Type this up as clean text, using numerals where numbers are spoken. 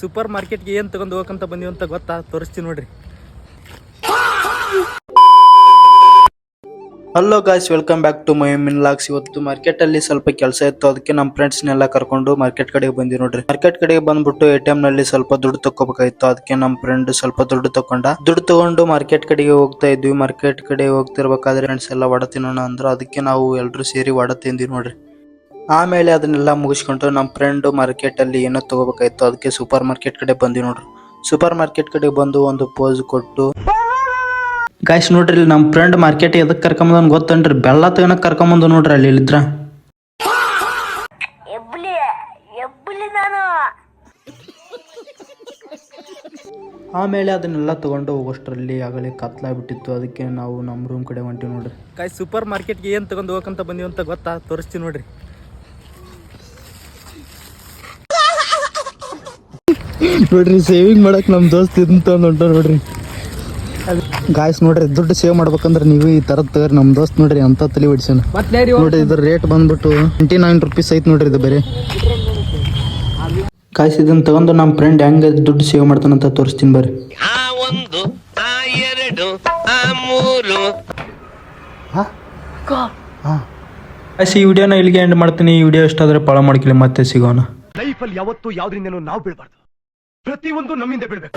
Super ಮಾರ್ಕೆಟ್ಗೆ ಏನು ತಗೊಂಡು ಹೋಗಂತ ಬಂದೀವಿ ಅಂತ ಗೊತ್ತಾ, ತೋರಿಸ್ತೀನಿ ನೋಡ್ರಿ. Hello guys, welcome back to my minlogs. ಇವತ್ತು ಮಾರ್ಕೆಟ್ ಅಲ್ಲಿ ಸ್ವಲ್ಪ ಕೆಲಸ ಇತ್ತು, ಅದಕ್ಕೆ ನಮ್ಮ ಫ್ರೆಂಡ್ಸ್ನೆಲ್ಲ ಕರ್ಕೊಂಡು ಮಾರ್ಕೆಟ್ ಕಡೆಗೆ ಬಂದಿ ನೋಡ್ರಿ. ಮಾರ್ಕೆಟ್ ಕಡೆಗೆ ಬಂದ್ಬಿಟ್ಟು ATM ನಲ್ಲಿ ಸ್ವಲ್ಪ ದುಡ್ಡು ತಗೋಬೇಕಾಯ್ತು. ಅದಕ್ಕೆ ನಮ್ಮ ಫ್ರೆಂಡ್ ಸ್ವಲ್ಪ ದುಡ್ಡು ತಗೊಂಡು ಮಾರ್ಕೆಟ್ ಕಡೆಗೆ ಹೋಗ್ತಾ ಇದ್ವಿ. ಮಾರ್ಕೆಟ್ ಕಡೆ ಹೋಗ್ತಿರ್ಬೇಕಾದ್ರೆ ಫ್ರೆಂಡ್ಸ್ ಎಲ್ಲ ವಡ ತಿನ್ನೋಣ ಅಂದ್ರು, ಅದಕ್ಕೆ ನಾವು ಎಲ್ಲರೂ ಸೇರಿ ವಡ ತಿಂದ್ವಿ ನೋಡ್ರಿ. ಆಮೇಲೆ ಅದನ್ನೆಲ್ಲ ಮುಗಿಸ್ಕೊಂಡು ನಮ್ಮ ಫ್ರೆಂಡ್ ಮಾರ್ಕೆಟ್ ಅಲ್ಲಿ ಏನೋ ತಗೋಬೇಕಾಯ್ತು, ಅದಕ್ಕೆ ಸೂಪರ್ ಮಾರ್ಕೆಟ್ ಕಡೆ ಬಂದ್ವಿ ನೋಡ್ರಿ. ಸೂಪರ್ ಮಾರ್ಕೆಟ್ ಕಡೆ ಬಂದು ಒಂದು ಪೋಸ್ ಕೊಟ್ಟು ಗಾಯ್ಸ್ ನೋಡ್ರಿ, ಇಲ್ಲಿ ನಮ್ಮ ಫ್ರೆಂಡ್ ಮಾರ್ಕೆಟ್ ಎದಕ್ಕೆ ಕರ್ಕೊಂಬಂದ್ ಗೊತ್ತನ್ರಿ? ಬೆಲ್ಲ ತಗೋಣಕ್ ಕರ್ಕೊಂಬಂದು ನೋಡ್ರಿ. ಅಲ್ಲಿ ಇಲ್ಲಿದ್ರ ಆಮೇಲೆ ಅದನ್ನೆಲ್ಲ ತಗೊಂಡು ಹೋಗೋಷ್ಟರಲ್ಲಿ ಆಗಲೇ ಕತ್ಲಾಗ್ಬಿಟ್ಟಿತ್ತು. ಅದಕ್ಕೆ ನಾವು ನಮ್ಮ ರೂಮ್ ಕಡೆ ಹೊಂಟಿವಿ ನೋಡ್ರಿ. ಗಾಯ್ಸ್ ಸೂಪರ್ ಮಾರ್ಕೆಟ್ಗೆ ಏನು ತಗೊಂಡು ಹೋಗಂತ ಬಂದೀವಿ ಅಂತ ಗೊತ್ತಾ, ತೋರಿಸ್ತೀವಿ ನೋಡ್ರಿ. ನೋಡ್ರಿ, ಸೇವಿಂಗ್ ಮಾಡಕ್ ನಮ್ಮ ದೋಸ್ತ್ ಇಂತ ಹೊಂಟ ನೋಡ್ರಿ. ಗಾಯ್ಸ್ ನೋಡ್ರಿ, ದುಡ್ಡು ಸೇವ್ ಮಾಡ್ಬೇಕಂದ್ರೆ ನೀವು ಈ ತರದ್ ತಗೋರಿ. ನಮ್ಮ ದೋಸ್ತ್ ನೋಡ್ರಿ ಅಂತ ತಲೆ ಬಿಡ್ಸೋಣ ನೋಡ್ರಿ. ಇದ್ರ ರೇಟ್ ಬಂದ್ಬಿಟ್ಟು 29 ರೂಪೀಸ್ ಐತ್ ನೋಡ್ರಿ ಇದು ಬೇರೆ. ಗಾಯ್ಸ್ ಇದನ್ನ ತಗೊಂಡು ನಮ್ಮ ಫ್ರೆಂಡ್ ಹೆಂಗ ದುಡ್ಡು ಸೇವ್ ಮಾಡ್ತಾನಂತ ತೋರಿಸ್ತೀನಿ ಬರ್ರಿ. ಈ ವಿಡಿಯೋನ ಇಲ್ಲಿಗೆ ಎಂಡ್ ಮಾಡ್ತೀನಿ. ಈ ವಿಡಿಯೋ ಇಷ್ಟ ಆದ್ರೆ ಫಾಲೋ ಮಾಡ್ಕೊಳ್ಳಿ, ಮತ್ತೆ ಸಿಗೋಣ. ಲೈಫಲ್ಲಿ ಯಾವತ್ತೂ ಯಾವ್ದ್ರಿಂದನೂ ನಾವು ಬೀಳ್ಬಾರ್ದು, ಪ್ರತಿಯೊಂದು ನಮ್ಮಿಂದ ಬೀಳ್ಬೇಕು.